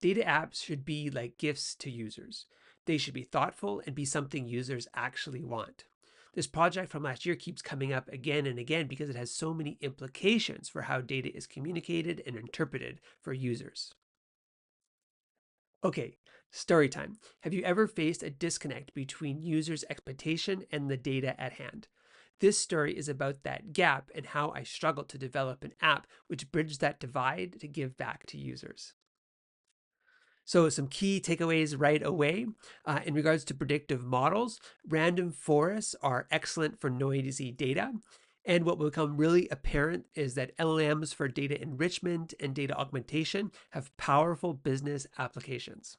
Data apps should be like gifts to users. They should be thoughtful and be something users actually want. This project from last year keeps coming up again and again because it has so many implications for how data is communicated and interpreted for users. Okay, story time. Have you ever faced a disconnect between users' expectation and the data at hand? This story is about that gap and how I struggled to develop an app which bridged that divide to give back to users. So, some key takeaways right away. In regards to predictive models, random forests are excellent for noisy data. And what will become really apparent is that LLMs for data enrichment and data augmentation have powerful business applications.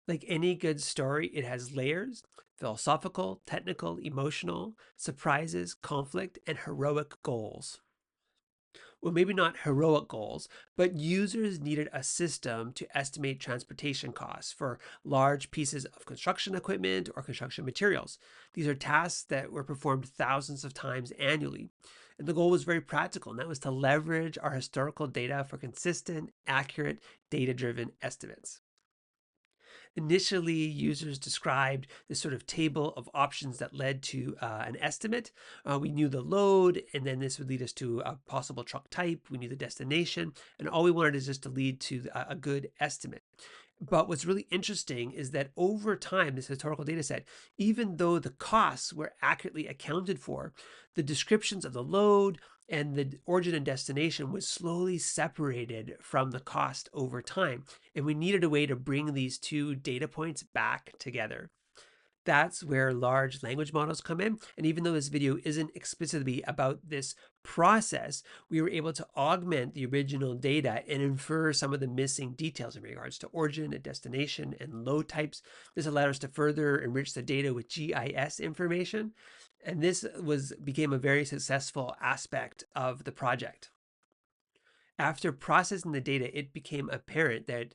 Like any good story, it has layers: philosophical, technical, emotional, surprises, conflict, and heroic goals. Well, maybe not heroic goals, but users needed a system to estimate transportation costs for large pieces of construction equipment or construction materials. These are tasks that were performed thousands of times annually. And the goal was very practical, and that was to leverage our historical data for consistent, accurate, data driven estimates. Initially, users described this sort of table of options that led to an estimate. We knew the load, and then this would lead us to a possible truck type. We knew the destination, and all we wanted is just to lead to a good estimate. But what's really interesting is that over time, this historical data set, even though the costs were accurately accounted for, the descriptions of the load and the origin and destination was slowly separated from the cost over time. And we needed a way to bring these two data points back together. That's where large language models come in. And even though this video isn't explicitly about this process, we were able to augment the original data and infer some of the missing details in regards to origin and destination and load types. This allowed us to further enrich the data with GIS information. And this became a very successful aspect of the project. After processing the data, it became apparent that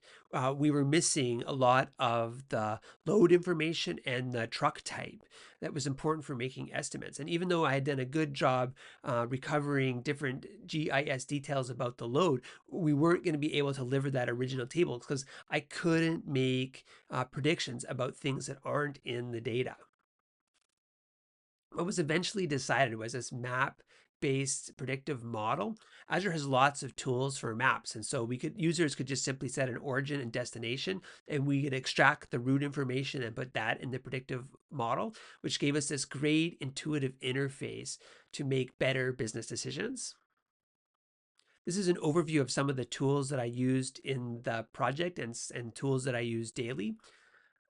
we were missing a lot of the load information and the truck type that was important for making estimates. And even though I had done a good job recovering different GIS details about the load, we weren't going to be able to deliver that original table because I couldn't make predictions about things that aren't in the data. What was eventually decided was this map based predictive model. Azure has lots of tools for maps, and so users could just simply set an origin and destination, and we could extract the route information and put that in the predictive model, which gave us this great intuitive interface to make better business decisions. This is an overview of some of the tools that I used in the project and tools that I use daily.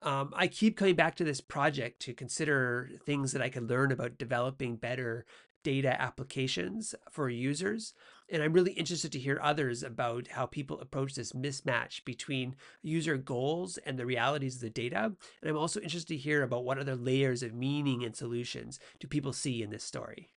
I keep coming back to this project to consider things that I could learn about developing better data applications for users. And I'm really interested to hear others about how people approach this mismatch between user goals and the realities of the data. And I'm also interested to hear about what other layers of meaning and solutions do people see in this story.